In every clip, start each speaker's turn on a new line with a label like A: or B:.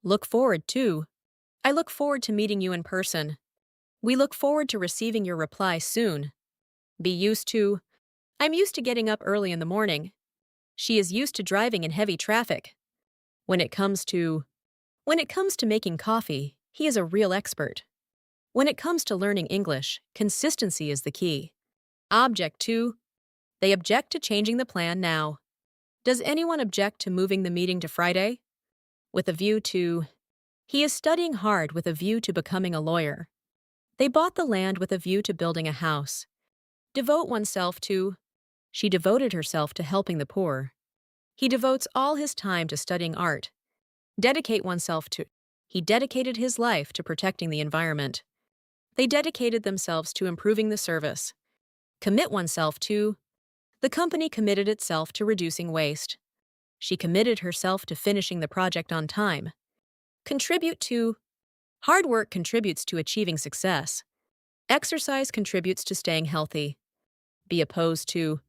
A: Look forward to. I look forward to meeting you in person. We look forward to receiving your reply soon. Be used to. I'm used to getting up early in the morning. She is used to driving in heavy traffic. When it comes to. When it comes to making coffee, he is a real expert. When it comes to learning English, consistency is the key. Object to. They object to changing the plan now. Does anyone object to moving the meeting to Friday? With a view to. He is studying hard with a view to becoming a lawyer. They bought the land with a view to building a house. Devote oneself to. She devoted herself to helping the poor. He devotes all his time to studying art. Dedicate oneself to. He dedicated his life to protecting the environment. They dedicated themselves to improving the service. Commit oneself to. The company committed itself to reducing waste. She committed herself to finishing the project on time. Contribute to. Hard work contributes to achieving success. Exercise contributes to staying healthy. Be opposed to.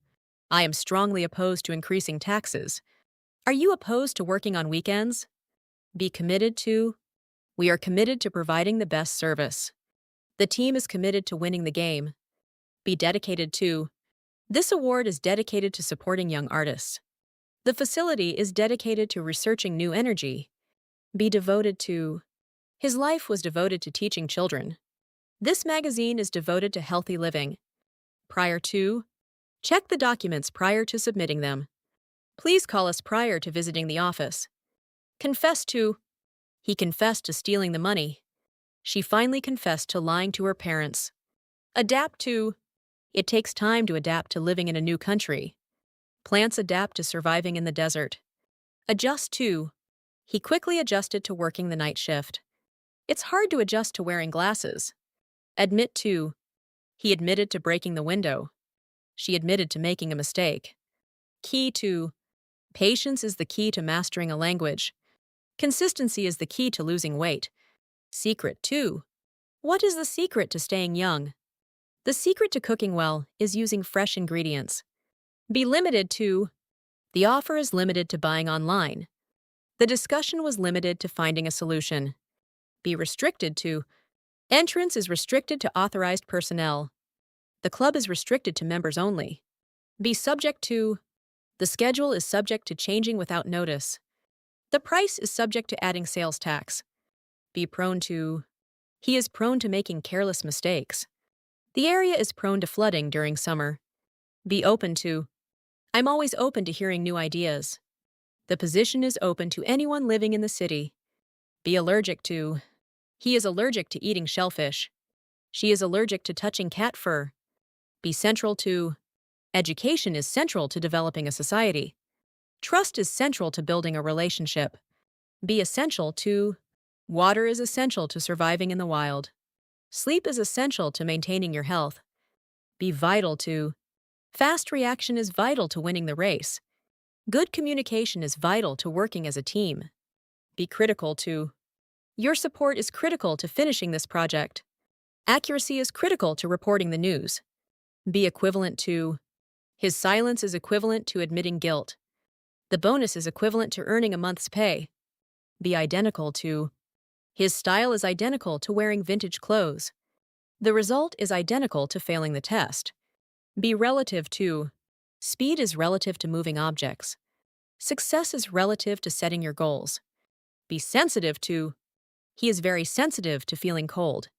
A: I am strongly opposed to increasing taxes. Are you opposed to working on weekends? Be committed to. We are committed to providing the best service. The team is committed to winning the game. Be dedicated to. This award is dedicated to supporting young artists. The facility is dedicated to researching new energy. Be devoted to. His life was devoted to teaching children. This magazine is devoted to healthy living. Prior to. Check the documents prior to submitting them. Please call us prior to visiting the office. Confess to. He confessed to stealing the money. She finally confessed to lying to her parents. Adapt to. It takes time to adapt to living in a new country. Plants adapt to surviving in the desert. Adjust to. He quickly adjusted to working the night shift. It's hard to adjust to wearing glasses. Admit to. He admitted to breaking the window. She admitted to making a mistake. Key to. Patience is the key to mastering a language. Consistency is the key to losing weight. Secret to. What is the secret to staying young? The secret to cooking well is using fresh ingredients. Be limited to. The offer is limited to buying online. The discussion was limited to finding a solution. Be restricted to. Entrance is restricted to authorized personnel. The club is restricted to members only. Be subject to. The schedule is subject to changing without notice. The price is subject to adding sales tax. Be prone to. He is prone to making careless mistakes. The area is prone to flooding during summer. Be open to. I'm always open to hearing new ideas. The position is open to anyone living in the city. Be allergic to. He is allergic to eating shellfish. She is allergic to touching cat fur. Be central to. Education is central to developing a society. Trust is central to building a relationship. Be essential to. Water is essential to surviving in the wild. Sleep is essential to maintaining your health. Be vital to. Fast reaction is vital to winning the race. Good communication is vital to working as a team. Be critical to. Your support is critical to finishing this project. Accuracy is critical to reporting the news. Be equivalent to. His silence is equivalent to admitting guilt. The bonus is equivalent to earning a month's pay. Be identical to. His style is identical to wearing vintage clothes. The result is identical to failing the test. Be relative to. Speed is relative to moving objects. Success is relative to setting your goals. Be sensitive to. He is very sensitive to feeling cold.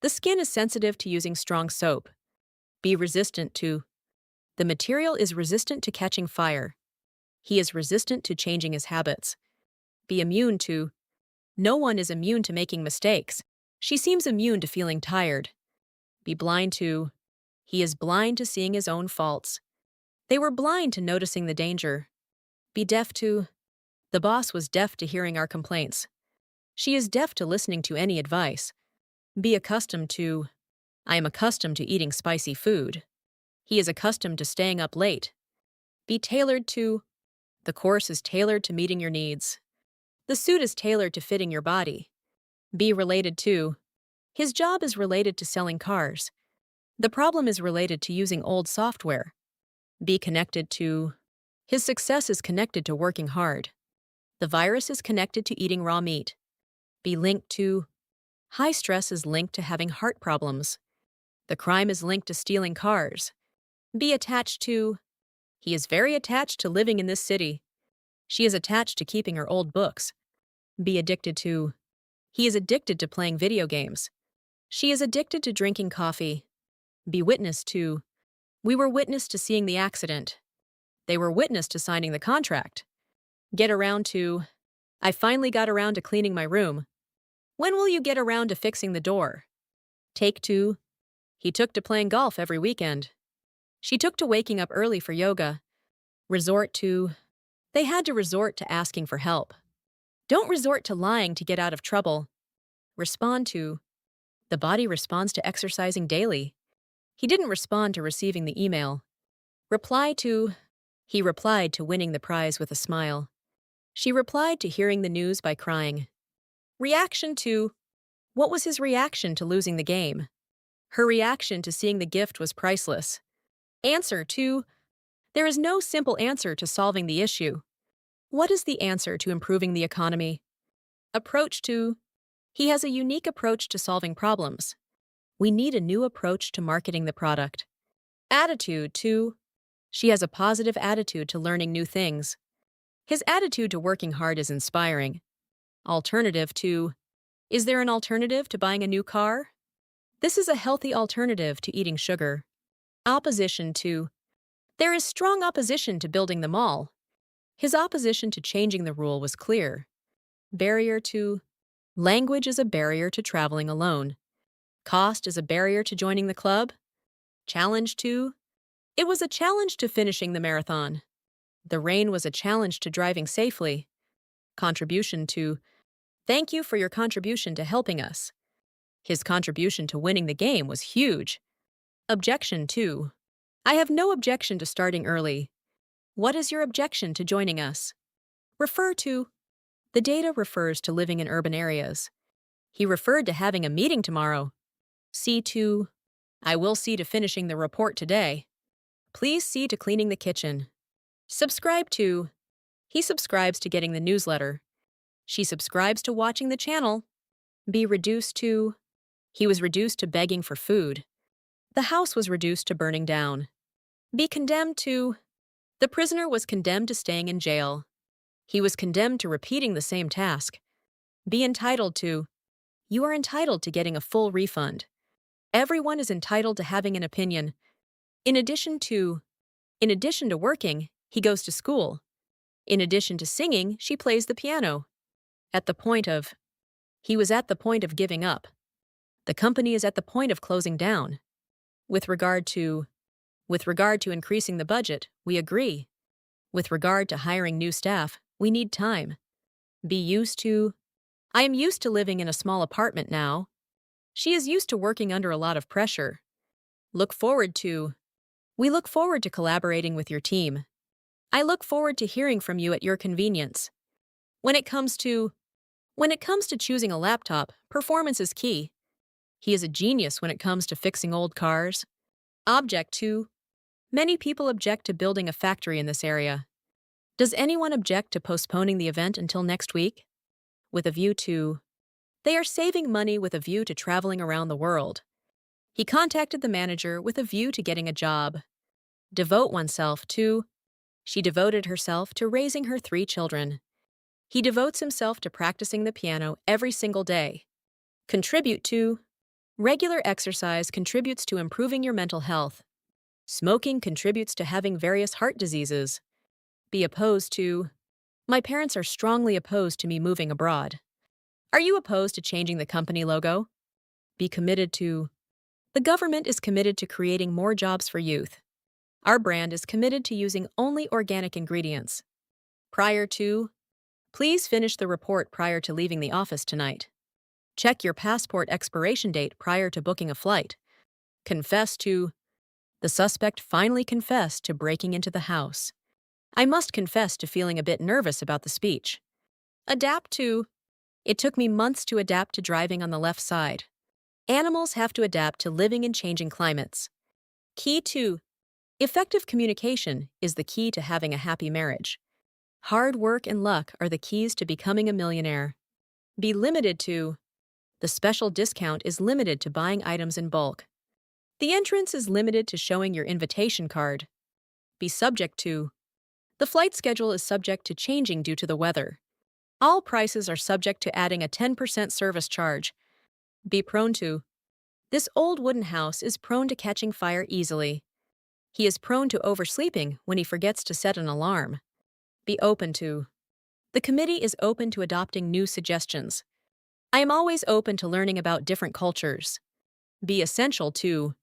A: The skin is sensitive to using strong soap. Be resistant to. The material is resistant to catching fire. He is resistant to changing his habits. Be immune to. No one is immune to making mistakes. She seems immune to feeling tired. Be blind to. He is blind to seeing his own faults. They were blind to noticing the danger. Be deaf to. The boss was deaf to hearing our complaints. She is deaf to listening to any advice. Be accustomed to. I am accustomed to eating spicy food. He is accustomed to staying up late. Be tailored to. The course is tailored to meeting your needs. The suit is tailored to fitting your body. Be related to. His job is related to selling cars. The problem is related to using old software. Be connected to. His success is connected to working hard. The virus is connected to eating raw meat. Be linked to high stress is linked to having heart problems. The crime is linked to stealing cars. Be attached to he is very attached to living in this city. She is attached to keeping her old books. Be addicted to he is addicted to playing video games. She is addicted to drinking coffee. Be witness to we were witness to seeing the accident. They were witness to signing the contract. Get around to I finally got around to cleaning my room. When will you get around to fixing the door? Take two. He took to playing golf every weekend. She took to waking up early for yoga. Resort to they had to resort to asking for help. Don't resort to lying to get out of trouble. Respond to the body responds to exercising daily. He didn't respond to receiving the email. Reply to he replied to winning the prize with a smile. She replied to hearing the news by crying. Reaction to what was his reaction to losing the game? Her reaction to seeing the gift was priceless. Answer to there is no simple answer to solving the issue. What is the answer to improving the economy? Approach to he has a unique approach to solving problems. We need a new approach to marketing the product. Attitude to she has a positive attitude to learning new things. His attitude to working hard is inspiring. Alternative to is there an alternative to buying a new car? This is a healthy alternative to eating sugar. Opposition to there is strong opposition to building the mall. His opposition to changing the rule was clear. Barrier to language is a barrier to traveling alone. Cost is a barrier to joining the club. Challenge to it was a challenge to finishing the marathon. The rain was a challenge to driving safely. Contribution to thank you for your contribution to helping us. His contribution to winning the game was huge. Objection to I have no objection to starting early. What is your objection to joining us? Refer to the data refers to living in urban areas. He referred to having a meeting tomorrow. See to I will see to finishing the report today. Please see to cleaning the kitchen. Subscribe to he subscribes to getting the newsletter. She subscribes to watching the channel. Be reduced to he was reduced to begging for food. The house was reduced to burning down. Be condemned to the prisoner was condemned to staying in jail. He was condemned to repeating the same task. Be entitled to you are entitled to getting a full refund. Everyone is entitled to having an opinion. In addition to working, he goes to school. In addition to singing, she plays the piano. At the point of he was at the point of giving up. The company is at the point of closing down. With regard to increasing the budget, we agree. With regard to hiring new staff, we need time. Be used to I am used to living in a small apartment now. She is used to working under a lot of pressure. Look forward to we look forward to collaborating with your team. I look forward to hearing from you at your convenience. When it comes to choosing a laptop, performance is key. He is a genius when it comes to fixing old cars. Object to many people object to building a factory in this area. Does anyone object to postponing the event until next week? With a view to they are saving money with a view to traveling around the world. He contacted the manager with a view to getting a job. Devote oneself to she devoted herself to raising her 3 children. He devotes himself to practicing the piano every single day. Contribute to regular exercise contributes to improving your mental health. Smoking contributes to having various heart diseases. Be opposed to my parents are strongly opposed to me moving abroad. Are you opposed to changing the company logo? Be committed to the government is committed to creating more jobs for youth. Our brand is committed to using only organic ingredients. Prior to please finish the report prior to leaving the office tonight. Check your passport expiration date prior to booking a flight. Confess to the suspect finally confessed to breaking into the house. I must confess to feeling a bit nervous about the speech. Adapt to it took me months to adapt to driving on the left side. Animals have to adapt to living in changing climates. Key to effective communication is the key to having a happy marriage. Hard work and luck are the keys to becoming a millionaire. Be limited to. The special discount is limited to buying items in bulk. The entrance is limited to showing your invitation card. Be subject to. The flight schedule is subject to changing due to the weather. All prices are subject to adding a 10% service charge. Be prone to. This old wooden house is prone to catching fire easily. He is prone to oversleeping when he forgets to set an alarm. Be open to. The committee is open to adopting new suggestions. I am always open to learning about different cultures. Be essential to.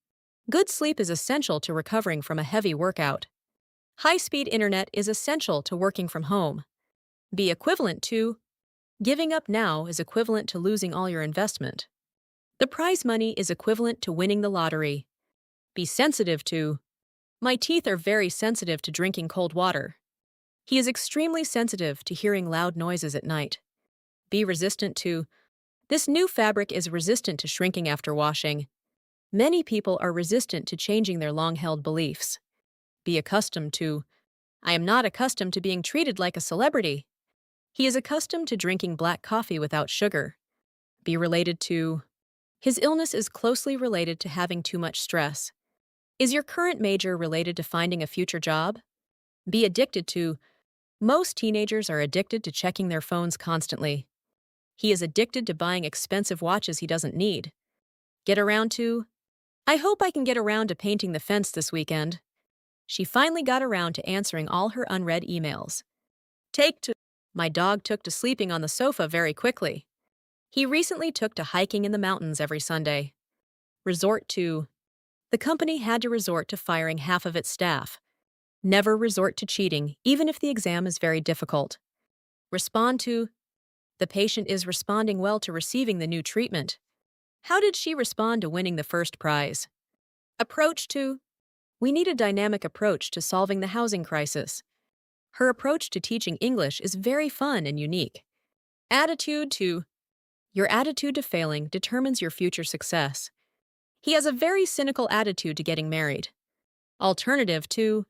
A: Good sleep is essential to recovering from a heavy workout. High-speed internet is essential to working from home. Be equivalent to. Giving up now is equivalent to losing all your investment. The prize money is equivalent to winning the lottery. Be sensitive to. My teeth are very sensitive to drinking cold water. He is extremely sensitive to hearing loud noises at night. Be resistant to. This new fabric is resistant to shrinking after washing. Many people are resistant to changing their long-held beliefs. Be accustomed to. I am not accustomed to being treated like a celebrity. He is accustomed to drinking black coffee without sugar. Be related to. His illness is closely related to having too much stress. Is your current major related to finding a future job? Be addicted to. Most teenagers are addicted to checking their phones constantly. He is addicted to buying expensive watches he doesn't need. Get around to. I hope I can get around to painting the fence this weekend. She finally got around to answering all her unread emails. Take to. My dog took to sleeping on the sofa very quickly. He recently took to hiking in the mountains every Sunday. Resort to. The company had to resort to firing half of its staff. Never resort to cheating, even if the exam is very difficult. Respond to. The patient is responding well to receiving the new treatment. How did she respond to winning the first prize? Approach to. We need a dynamic approach to solving the housing crisis. Her approach to teaching English is very fun and unique. Attitude to. Your attitude to failing determines your future success. He has a very cynical attitude to getting married. Alternative to.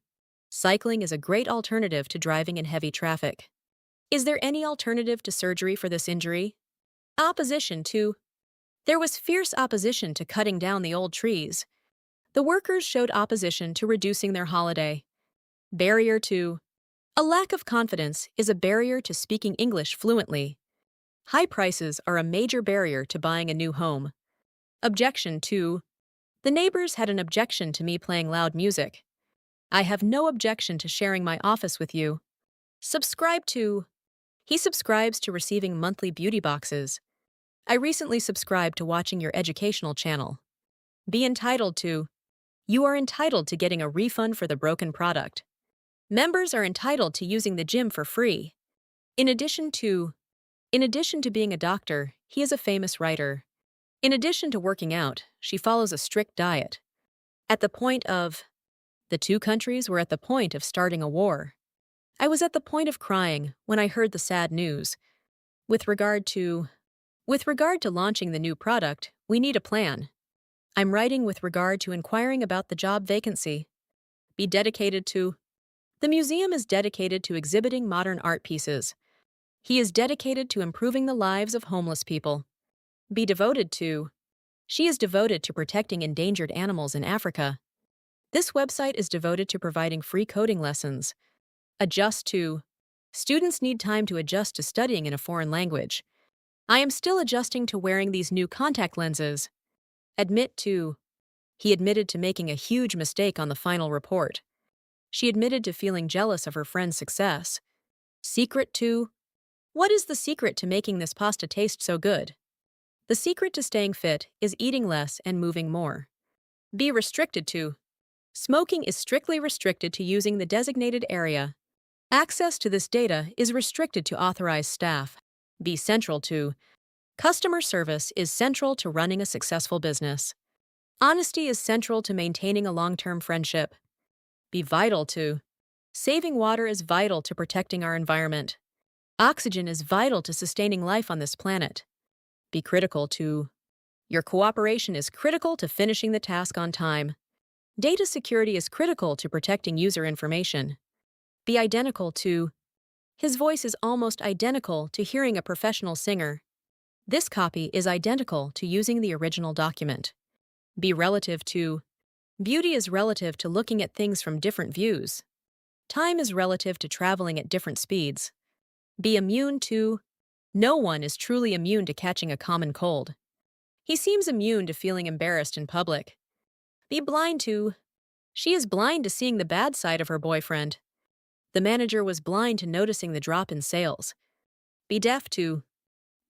A: Cycling is a great alternative to driving in heavy traffic. Is there any alternative to surgery for this injury? Opposition to. There was fierce opposition to cutting down the old trees. The workers showed opposition to reducing their holiday. Barrier to. A lack of confidence is a barrier to speaking English fluently. High prices are a major barrier to buying a new home. Objection to. The neighbors had an objection to me playing loud music. I have no objection to sharing my office with you. Subscribe to. He subscribes to receiving monthly beauty boxes. I recently subscribed to watching your educational channel. Be entitled to. You are entitled to getting a refund for the broken product. Members are entitled to using the gym for free. In addition to being a doctor, he is a famous writer. In addition to working out, she follows a strict diet. At the point of. The two countries were at the point of starting a war. I was at the point of crying when I heard the sad news. With regard to launching the new product, we need a plan. I'm writing with regard to inquiring about the job vacancy. Be dedicated to. The museum is dedicated to exhibiting modern art pieces. He is dedicated to improving the lives of homeless people. Be devoted to. She is devoted to protecting endangered animals in Africa. This website is devoted to providing free coding lessons. Adjust to. Students need time to adjust to studying in a foreign language. I am still adjusting to wearing these new contact lenses. Admit to. He admitted to making a huge mistake on the final report. She admitted to feeling jealous of her friend's success. Secret to. What is the secret to making this pasta taste so good? The secret to staying fit is eating less and moving more. Be restricted to. Smoking is strictly restricted to using the designated area. Access to this data is restricted to authorized staff. Be central to. Customer service is central to running a successful business. Honesty is central to maintaining a long-term friendship. Be vital to. Saving water is vital to protecting our environment. Oxygen is vital to sustaining life on this planet. Be critical to. Your cooperation is critical to finishing the task on time. Data security is critical to protecting user information. Be identical to. His voice is almost identical to hearing a professional singer. This copy is identical to using the original document. Be relative to. Beauty is relative to looking at things from different views. Time is relative to traveling at different speeds. Be immune to. No one is truly immune to catching a common cold. He seems immune to feeling embarrassed in public. Be blind to. She is blind to seeing the bad side of her boyfriend. The manager was blind to noticing the drop in sales. Be deaf to.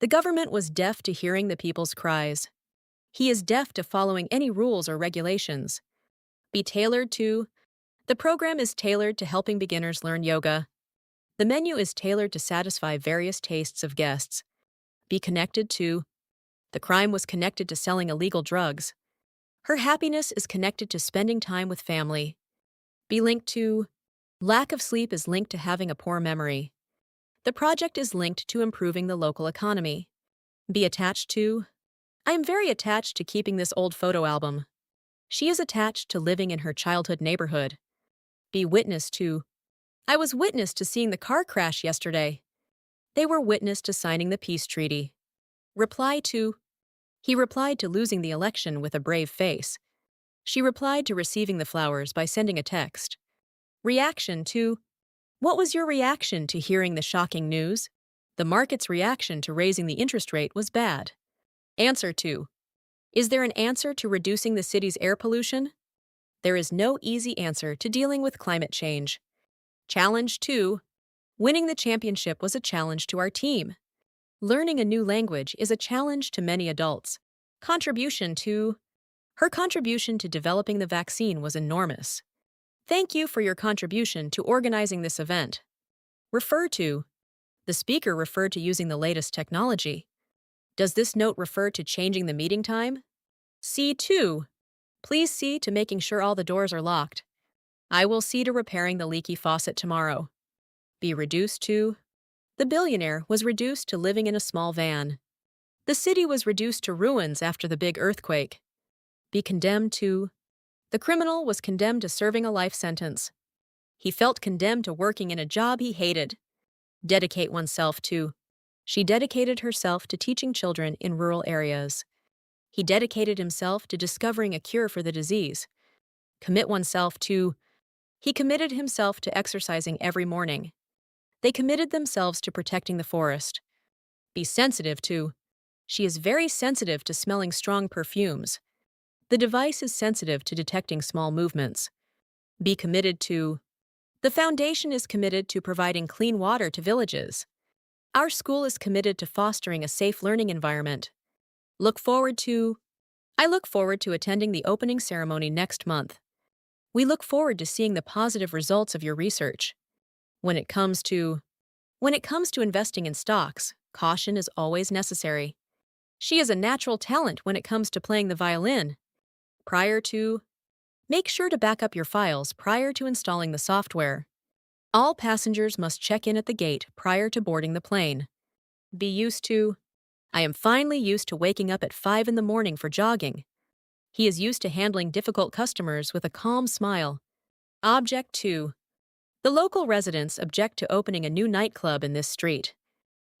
A: The government was deaf to hearing the people's cries. He is deaf to following any rules or regulations. Be tailored to. The program is tailored to helping beginners learn yoga. The menu is tailored to satisfy various tastes of guests. Be connected to. The crime was connected to selling illegal drugs. Her happiness is connected to spending time with family. Be linked to. Lack of sleep is linked to having a poor memory. The project is linked to improving the local economy. Be attached to. I am very attached to keeping this old photo album. She is attached to living in her childhood neighborhood. Be witness to. I was witness to seeing the car crash yesterday. They were witness to signing the peace treaty. Reply to. He replied to losing the election with a brave face. She replied to receiving the flowers by sending a text. Reaction to. What was your reaction to hearing the shocking news? The market's reaction to raising the interest rate was bad. Answer to. Is there an answer to reducing the city's air pollution? There is no easy answer to dealing with climate change. Challenge 2. Winning the championship was a challenge to our team. Learning a new language is a challenge to many adults. Contribution to. Her contribution to developing the vaccine was enormous. Thank you for your contribution to organizing this event. Refer to. The speaker referred to using the latest technology. Does this note refer to changing the meeting time? C2. Please see to making sure all the doors are locked. I will see to repairing the leaky faucet tomorrow. Be reduced to. The billionaire was reduced to living in a small van. The city was reduced to ruins after the big earthquake. Be condemned to. The criminal was condemned to serving a life sentence. He felt condemned to working in a job he hated. Dedicate oneself to. She dedicated herself to teaching children in rural areas. He dedicated himself to discovering a cure for the disease. Commit oneself to. He committed himself to exercising every morning. They committed themselves to protecting the forest. Be sensitive to. She is very sensitive to smelling strong perfumes. The device is sensitive to detecting small movements. Be committed to. The foundation is committed to providing clean water to villages. Our school is committed to fostering a safe learning environment. Look forward to. I look forward to attending the opening ceremony next month. We look forward to seeing the positive results of your research. When it comes to investing in stocks, caution is always necessary. She is a natural talent when it comes to playing the violin. Prior to. Make sure to back up your files prior to installing the software. All passengers must check in at the gate prior to boarding the plane. Be used to. I am finally used to waking up at 5 in the morning for jogging. He is used to handling difficult customers with a calm smile. Object to. The local residents object to opening a new nightclub in this street.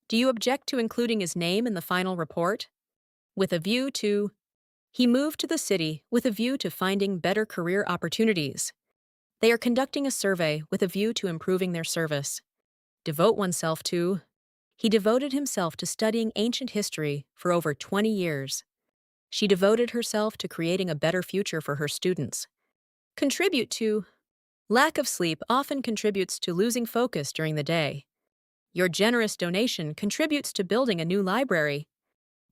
A: Do you object to including his name in the final report? With a view to. He moved to the city with a view to finding better career opportunities. They are conducting a survey with a view to improving their service. Devote oneself to. He devoted himself to studying ancient history for over 20 years. She devoted herself to creating a better future for her students. Contribute to. Lack of sleep often contributes to losing focus during the day. Your generous donation contributes to building a new library.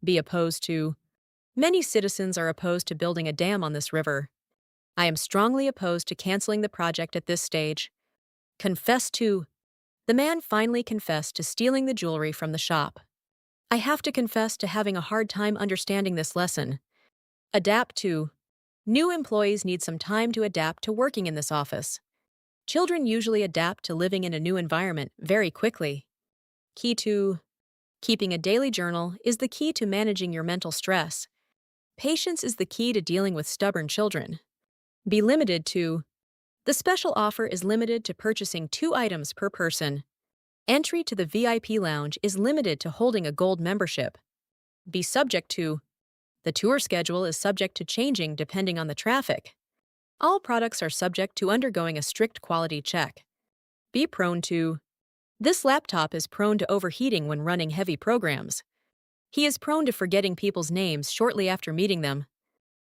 A: Be opposed to. Many citizens are opposed to building a dam on this river. I am strongly opposed to canceling the project at this stage. Confess to. The man finally confessed to stealing the jewelry from the shop. I have to confess to having a hard time understanding this lesson. Adapt to. New employees need some time to adapt to working in this office. Children usually adapt to living in a new environment very quickly. Key to. Keeping a daily journal is the key to managing your mental stress. Patience is the key to dealing with stubborn children. Be limited to. The special offer is limited to purchasing 2 items per person. Entry to the VIP lounge is limited to holding a gold membership. Be subject to. The tour schedule is subject to changing depending on the traffic. All products are subject to undergoing a strict quality check. Be prone to. This laptop is prone to overheating when running heavy programs. He is prone to forgetting people's names shortly after meeting them.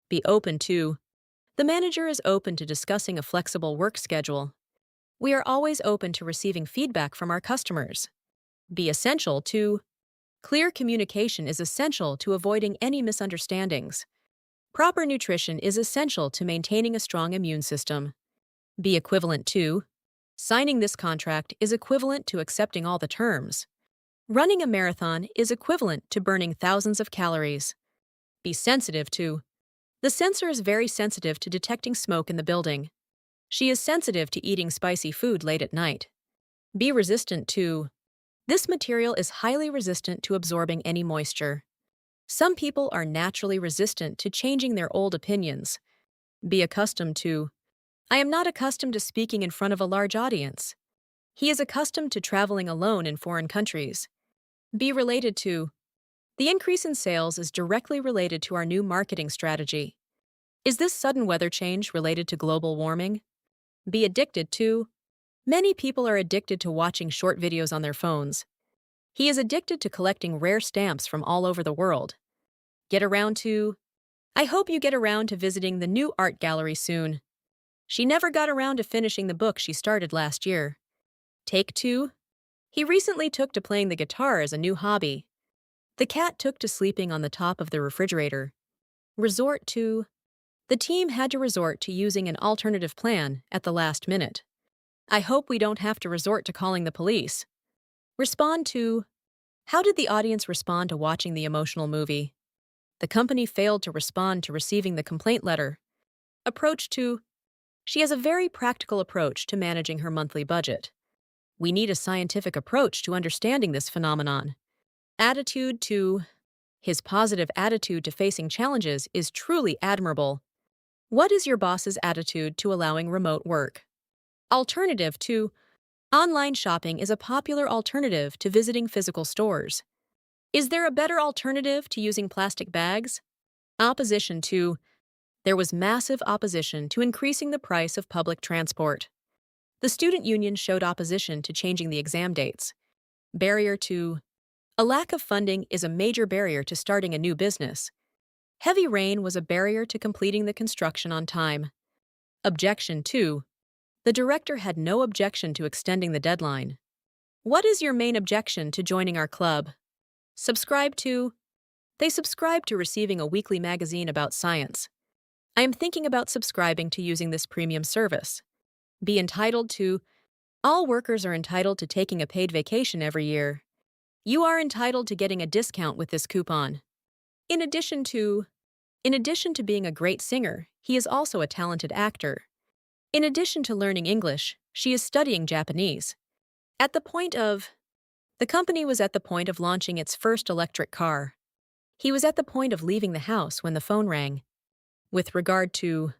A: Be open to. The manager is open to discussing a flexible work schedule. We are always open to receiving feedback from our customers. Be essential to. Clear communication is essential to avoiding any misunderstandings. Proper nutrition is essential to maintaining a strong immune system. Be equivalent to. Signing this contract is equivalent to accepting all the terms. Running a marathon is equivalent to burning thousands of calories. Be sensitive to. The sensor is very sensitive to detecting smoke in the building. She is sensitive to eating spicy food late at night. Be resistant to. This material is highly resistant to absorbing any moisture. Some people are naturally resistant to changing their old opinions. Be accustomed to. I am not accustomed to speaking in front of a large audience. He is accustomed to traveling alone in foreign countries. Be related to. The increase in sales is directly related to our new marketing strategy. Is this sudden weather change related to global warming? Be addicted to. Many people are addicted to watching short videos on their phones. He is addicted to collecting rare stamps from all over the world. Get around to. I hope you get around to visiting the new art gallery soon. She never got around to finishing the book she started last year. Take two. He recently took to playing the guitar as a new hobby. The cat took to sleeping on the top of the refrigerator. Resort to. The team had to resort to using an alternative plan at the last minute. I hope we don't have to resort to calling the police. Respond to. How did the audience respond to watching the emotional movie? The company failed to respond to receiving the complaint letter. Approach to. She has a very practical approach to managing her monthly budget. We need a scientific approach to understanding this phenomenon. Attitude to. His positive attitude to facing challenges is truly admirable. What is your boss's attitude to allowing remote work? Alternative to. Online shopping is a popular alternative to visiting physical stores. Is there a better alternative to using plastic bags? Opposition to. There was massive opposition to increasing the price of public transport. The student union showed opposition to changing the exam dates. Barrier to. A lack of funding is a major barrier to starting a new business. Heavy rain was a barrier to completing the construction on time. Objection to. The director had no objection to extending the deadline. What is your main objection to joining our club? Subscribe to. They subscribe to receiving a weekly magazine about science. I am thinking about subscribing to using this premium service. Be entitled to. All workers are entitled to taking a paid vacation every year. You are entitled to getting a discount with this coupon. In addition to being a great singer, he is also a talented actor. In addition to learning English, she is studying Japanese. At the point of. The company was at the point of launching its first electric car. He was at the point of leaving the house when the phone rang. With regard to.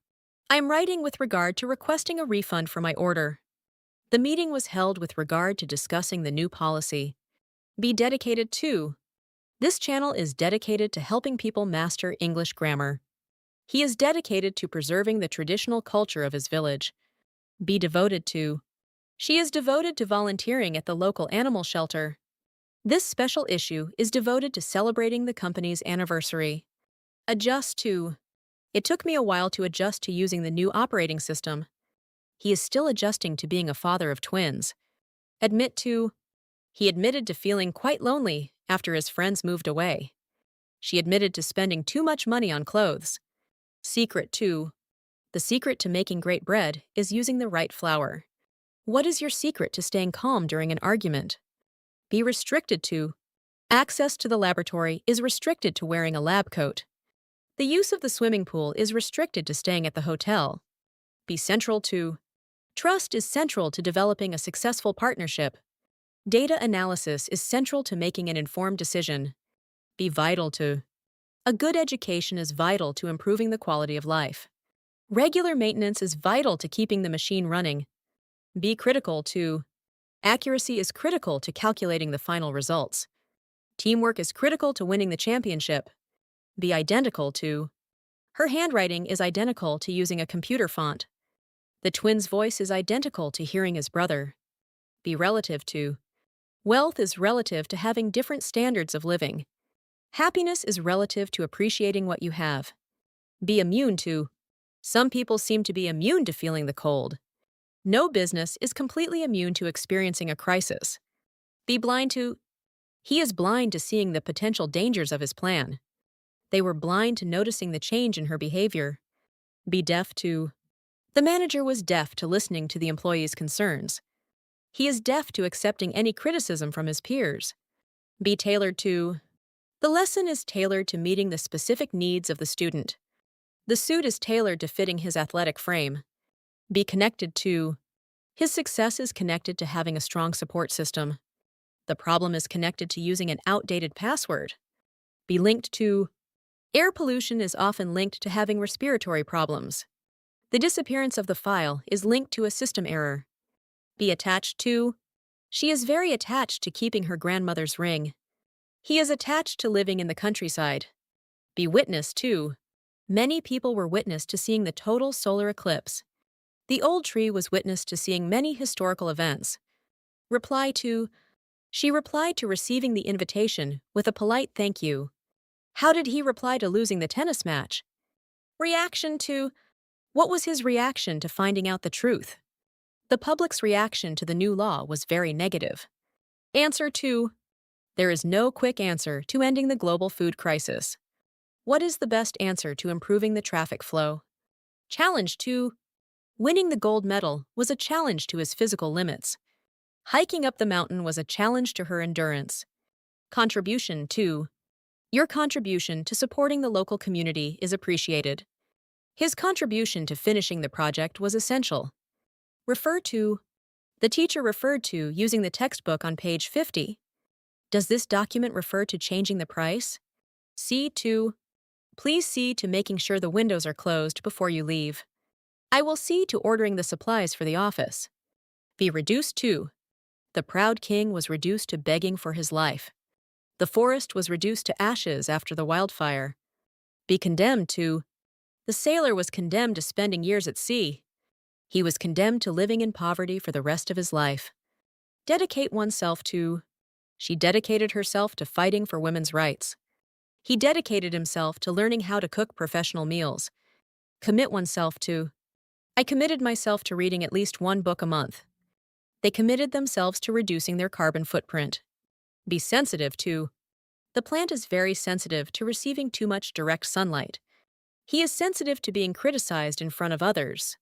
A: I am writing with regard to requesting a refund for my order. The meeting was held with regard to discussing the new policy. Be dedicated to. This channel is dedicated to helping people master English grammar. He is dedicated to preserving the traditional culture of his village. Be devoted to. She is devoted to volunteering at the local animal shelter. This special issue is devoted to celebrating the company's anniversary. Adjust to. It took me a while to adjust to using the new operating system. He is still adjusting to being a father of twins. Admit to. He admitted to feeling quite lonely after his friends moved away. She admitted to spending too much money on clothes. Secret to. The secret to making great bread is using the right flour. What is your secret to staying calm during an argument? Be restricted to. Access to the laboratory is restricted to wearing a lab coat. The use of the swimming pool is restricted to staying at the hotel. Be central to. Trust is central to developing a successful partnership. Data analysis is central to making an informed decision. Be vital to. A good education is vital to improving the quality of life. Regular maintenance is vital to keeping the machine running. Be critical to. Accuracy is critical to calculating the final results. Teamwork is critical to winning the championship. Be identical to. Her handwriting is identical to using a computer font. The twin's voice is identical to hearing his brother. Be relative to. Wealth is relative to having different standards of living. Happiness is relative to appreciating what you have. Be immune to. Some people seem to be immune to feeling the cold. No business is completely immune to experiencing a crisis. Be blind to. He is blind to seeing the potential dangers of his plan. They were blind to noticing the change in her behavior. Be deaf to. The manager was deaf to listening to the employee's concerns. He is deaf to accepting any criticism from his peers. Be tailored to. The lesson is tailored to meeting the specific needs of the student. The suit is tailored to fitting his athletic frame. Be connected to. His success is connected to having a strong support system. The problem is connected to using an outdated password. Be linked to. Air pollution is often linked to having respiratory problems. The disappearance of the file is linked to a system error. Be attached to. She is very attached to keeping her grandmother's ring. He is attached to living in the countryside. Be witness to. Many people were witness to seeing the total solar eclipse. The old tree was witness to seeing many historical events. Reply to. She replied to receiving the invitation with a polite thank you. How did he reply to losing the tennis match? Reaction to. What was his reaction to finding out the truth? The public's reaction to the new law was very negative. Answer to. There is no quick answer to ending the global food crisis. What is the best answer to improving the traffic flow? Challenge to. Winning the gold medal was a challenge to his physical limits. Hiking up the mountain was a challenge to her endurance. Contribution to. Your contribution to supporting the local community is appreciated. His contribution to finishing the project was essential. Refer to. The teacher referred to using the textbook on page 50. Does this document refer to changing the price? See to. Please see to making sure the windows are closed before you leave. I will see to ordering the supplies for the office. Be reduced to. The proud king was reduced to begging for his life. The forest was reduced to ashes after the wildfire. Be condemned to. The sailor was condemned to spending years at sea. He was condemned to living in poverty for the rest of his life. Dedicate oneself to. She dedicated herself to fighting for women's rights. He dedicated himself to learning how to cook professional meals. Commit oneself to. I committed myself to reading at least one book a month. They committed themselves to reducing their carbon footprint. Be sensitive to. The plant is very sensitive to receiving too much direct sunlight. He is sensitive to being criticized in front of others.